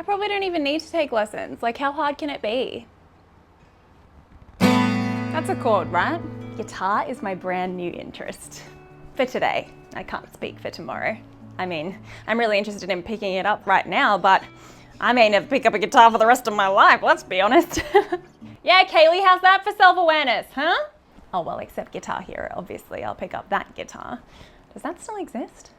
I probably don't even need to take lessons. Like, how hard can it be? That's a chord, right? Guitar is my brand new interest. For today. I can't speak for tomorrow. I mean, I'm really interested in picking it up right now, but I may never pick up a guitar for the rest of my life, let's be honest. Yeah, Kaylee, how's that for self-awareness, huh? Oh, well, except Guitar Hero, obviously. I'll pick up that guitar. Does that still exist?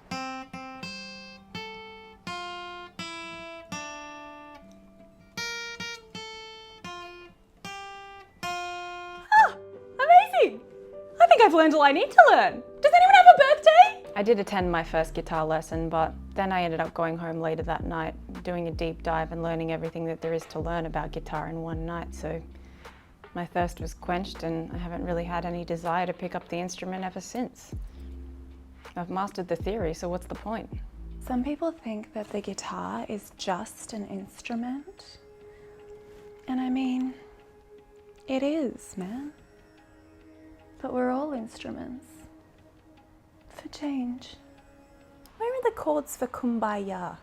Amazing! I think I've learned all I need to learn. Does anyone have a birthday? I did attend my first guitar lesson, but then I ended up going home later that night, doing a deep dive and learning everything that there is to learn about guitar in one night, so my thirst was quenched and I haven't really had any desire to pick up the instrument ever since. I've mastered the theory, so what's the point? Some people think that the guitar is just an instrument. And I mean, it is, man. But we're all instruments. For change. Where are the chords for Kumbaya?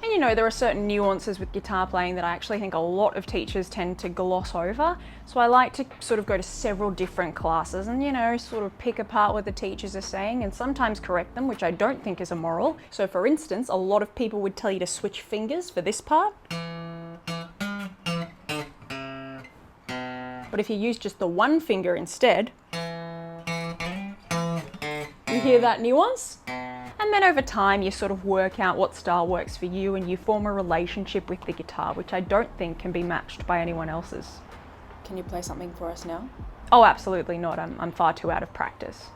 And you know, there are certain nuances with guitar playing that I actually think a lot of teachers tend to gloss over. So I like to sort of go to several different classes and, you know, sort of pick apart what the teachers are saying and sometimes correct them, which I don't think is immoral. So for instance, a lot of people would tell you to switch fingers for this part. But if you use just the one finger instead, you hear that nuance? And then over time, you sort of work out what style works for you and you form a relationship with the guitar, which I don't think can be matched by anyone else's. Can you play something for us now? Oh, absolutely not. I'm far too out of practice.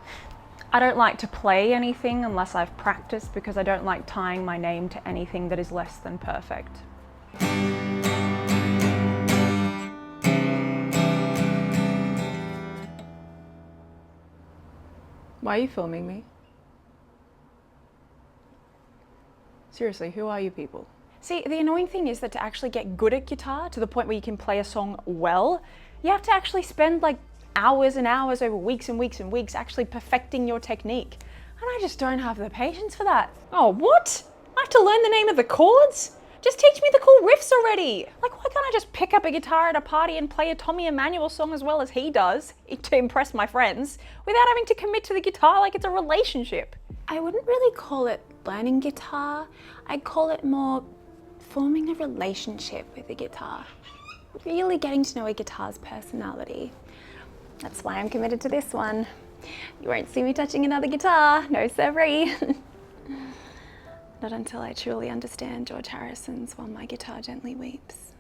I don't like to play anything unless I've practiced because I don't like tying my name to anything that is less than perfect. Why are you filming me? Seriously, who are you people? See, the annoying thing is that to actually get good at guitar to the point where you can play a song well, you have to actually spend like hours and hours over weeks and weeks and weeks actually perfecting your technique. And I just don't have the patience for that. Oh, what? I have to learn the name of the chords? Just teach me the cool riffs already. Like, why can't I just pick up a guitar at a party and play a Tommy Emmanuel song as well as he does to impress my friends without having to commit to the guitar like it's a relationship? I wouldn't really call it learning guitar. I'd call it more forming a relationship with the guitar. Really getting to know a guitar's personality. That's why I'm committed to this one. You won't see me touching another guitar, no siree. Not until I truly understand George Harrison's While My Guitar Gently Weeps.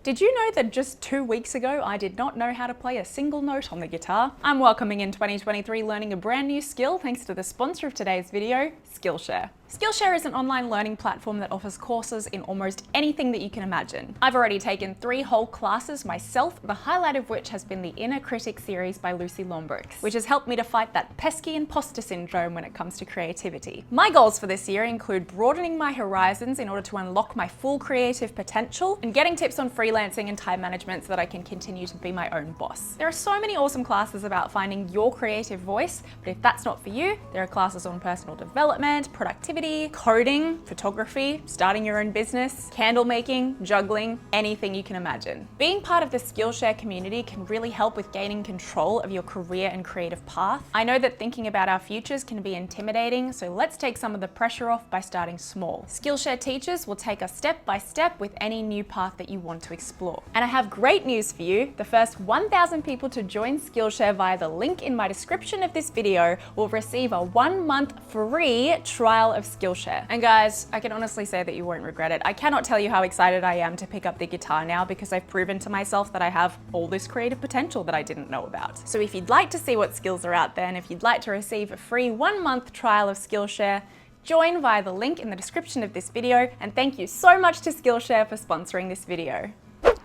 Did you know that just 2 weeks ago, I did not know how to play a single note on the guitar? I'm welcoming in 2023 learning a brand new skill thanks to the sponsor of today's video, Skillshare. Skillshare is an online learning platform that offers courses in almost anything that you can imagine. I've already taken 3 whole classes myself, the highlight of which has been the Inner Critic series by Lucy Lombrooks, which has helped me to fight that pesky imposter syndrome when it comes to creativity. My goals for this year include broadening my horizons in order to unlock my full creative potential and getting tips on freelancing and time management so that I can continue to be my own boss. There are so many awesome classes about finding your creative voice, but if that's not for you, there are classes on personal development, productivity, coding, photography, starting your own business, candle making, juggling, anything you can imagine. Being part of the Skillshare community can really help with gaining control of your career and creative path. I know that thinking about our futures can be intimidating, so let's take some of the pressure off by starting small. Skillshare teachers will take us step by step with any new path that you want to explore. And I have great news for you. The first 1,000 people to join Skillshare via the link in my description of this video will receive a 1-month free trial of Skillshare. And guys, I can honestly say that you won't regret it. I cannot tell you how excited I am to pick up the guitar now because I've proven to myself that I have all this creative potential that I didn't know about. So if you'd like to see what skills are out there and if you'd like to receive a free 1-month trial of Skillshare, join via the link in the description of this video, and thank you so much to Skillshare for sponsoring this video.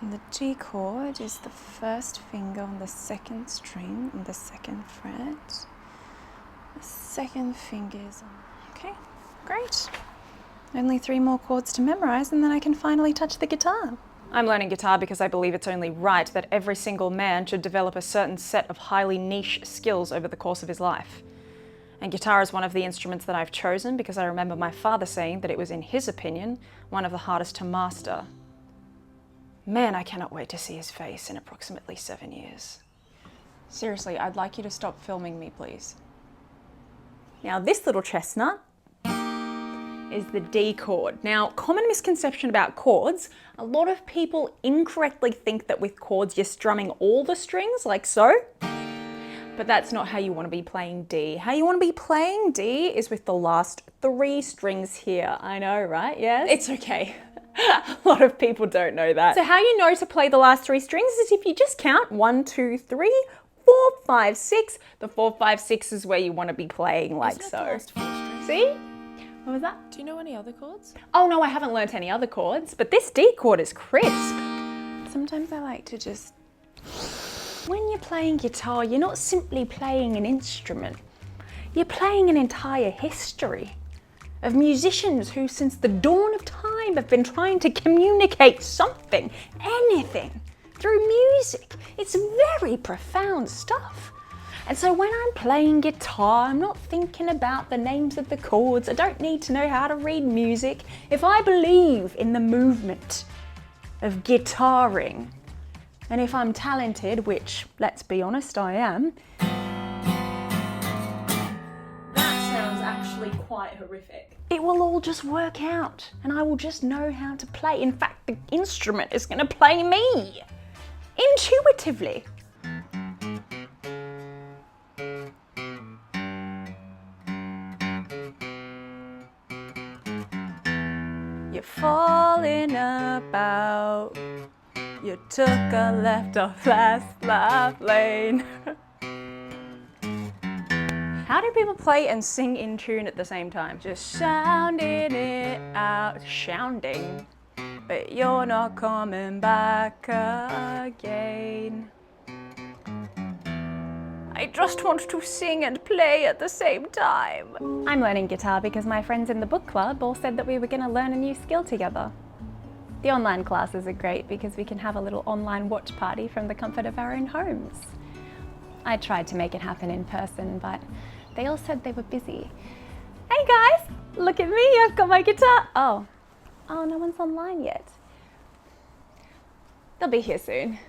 And the G chord is the first finger on the 2nd string on the 2nd fret. The 2nd finger is on, okay, great. Only 3 more chords to memorize and then I can finally touch the guitar. I'm learning guitar because I believe it's only right that every single man should develop a certain set of highly niche skills over the course of his life. And guitar is one of the instruments that I've chosen because I remember my father saying that it was, in his opinion, one of the hardest to master. Man, I cannot wait to see his face in approximately 7 years. Seriously, I'd like you to stop filming me, please. Now this little chestnut is the D chord. Now, common misconception about chords, a lot of people incorrectly think that with chords you're strumming all the strings like so, but that's not how you want to be playing D. How you want to be playing D is with the last 3 strings here. I know, right? Yes? It's okay. A lot of people don't know that. So how you know to play the last 3 strings is if you just count 1, 2, 3, 4, 5, 6. The 4, 5, 6 is where you want to be playing like Isn't it so. the last 4 strings? See? What was that? Do you know any other chords? Oh no, I haven't learnt any other chords, but this D chord is crisp. Sometimes I like to just... When you're playing guitar, you're not simply playing an instrument. You're playing an entire history of musicians who, since the dawn of time, have been trying to communicate something, anything, through music. It's very profound stuff. And so when I'm playing guitar, I'm not thinking about the names of the chords. I don't need to know how to read music. If I believe in the movement of guitaring, and if I'm talented, which, let's be honest, I am, that sounds actually quite horrific. It will all just work out, and I will just know how to play. In fact, the instrument is going to play me, intuitively. You're falling about. You took a left off last life lane. How do people play and sing in tune at the same time? Just sounding it out, sounding, but you're not coming back again. I just want to sing and play at the same time. I'm learning guitar because my friends in the book club all said that we were going to learn a new skill together. The online classes are great because we can have a little online watch party from the comfort of our own homes. I tried to make it happen in person, but they all said they were busy. Hey guys, look at me, I've got my guitar. Oh, no one's online yet. They'll be here soon.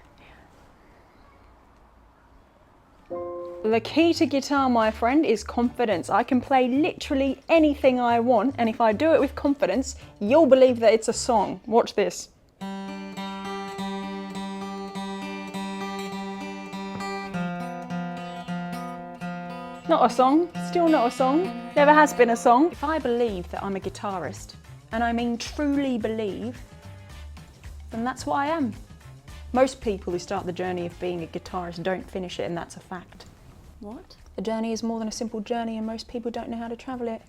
The key to guitar, my friend, is confidence. I can play literally anything I want, and if I do it with confidence, you'll believe that it's a song. Watch this. Not a song, still not a song, never has been a song. If I believe that I'm a guitarist, and I mean truly believe, then that's what I am. Most people who start the journey of being a guitarist don't finish it, and that's a fact. What? A journey is more than a simple journey, and most people don't know how to travel it.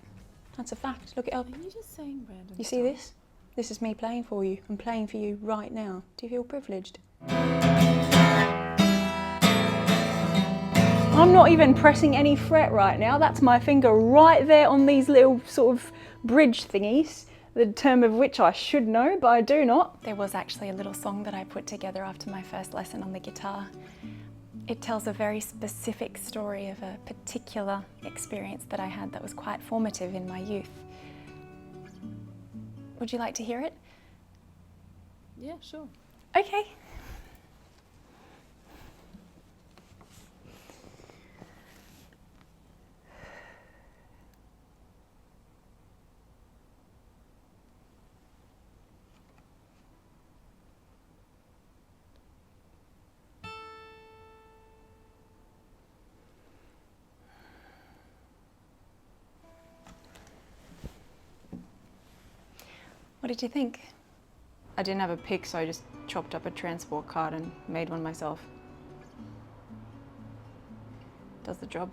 That's a fact. Look it up. Are you just saying random You see this? This is me playing for you. I'm playing for you right now. Do you feel privileged? I'm not even pressing any fret right now. That's my finger right there on these little sort of bridge thingies, the term of which I should know, but I do not. There was actually a little song that I put together after my first lesson on the guitar. It tells a very specific story of a particular experience that I had that was quite formative in my youth. Would you like to hear it? Yeah, sure. Okay. What did you think? I didn't have a pick, so I just chopped up a transport card and made one myself. Does the job.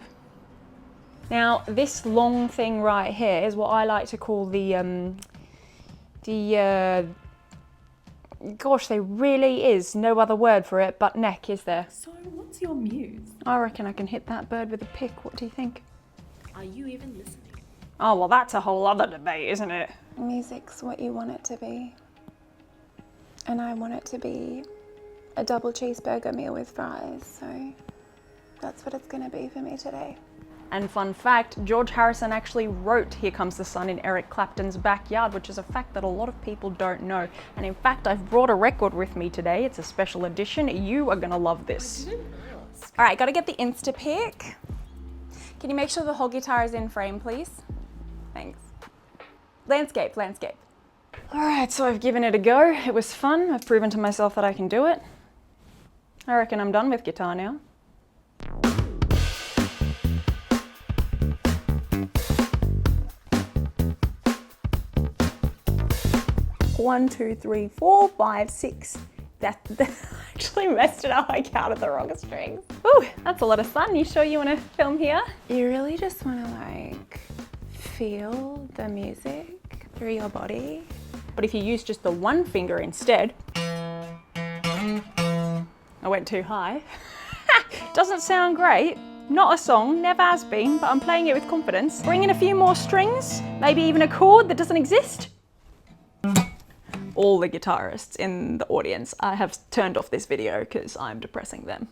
Now, this long thing right here is what I like to call gosh, there really is no other word for it but neck, is there? So, what's your muse? I reckon I can hit that bird with a pick. What do you think? Are you even listening? Oh, well, that's a whole other debate, isn't it? Music's what you want it to be. And I want it to be a double cheeseburger meal with fries, so that's what it's gonna be for me today. And fun fact, George Harrison actually wrote Here Comes the Sun in Eric Clapton's backyard, which is a fact that a lot of people don't know. And in fact, I've brought a record with me today. It's a special edition. You are gonna love this. All right, gotta get the Instapic. Can you make sure the whole guitar is in frame, please? Thanks. Landscape, landscape. All right, so I've given it a go. It was fun. I've proven to myself that I can do it. I reckon I'm done with guitar now. One, two, three, 4, 5, 6. That actually messed it up. I counted the wrong strings. Ooh, that's a lot of fun. You sure you want to film here? You really just want to like feel the music through your body. But if you use just the one finger instead, I went too high. Doesn't sound great. Not a song, never has been, but I'm playing it with confidence. Bring in a few more strings, maybe even a chord that doesn't exist. All the guitarists in the audience, I have turned off this video because I'm depressing them.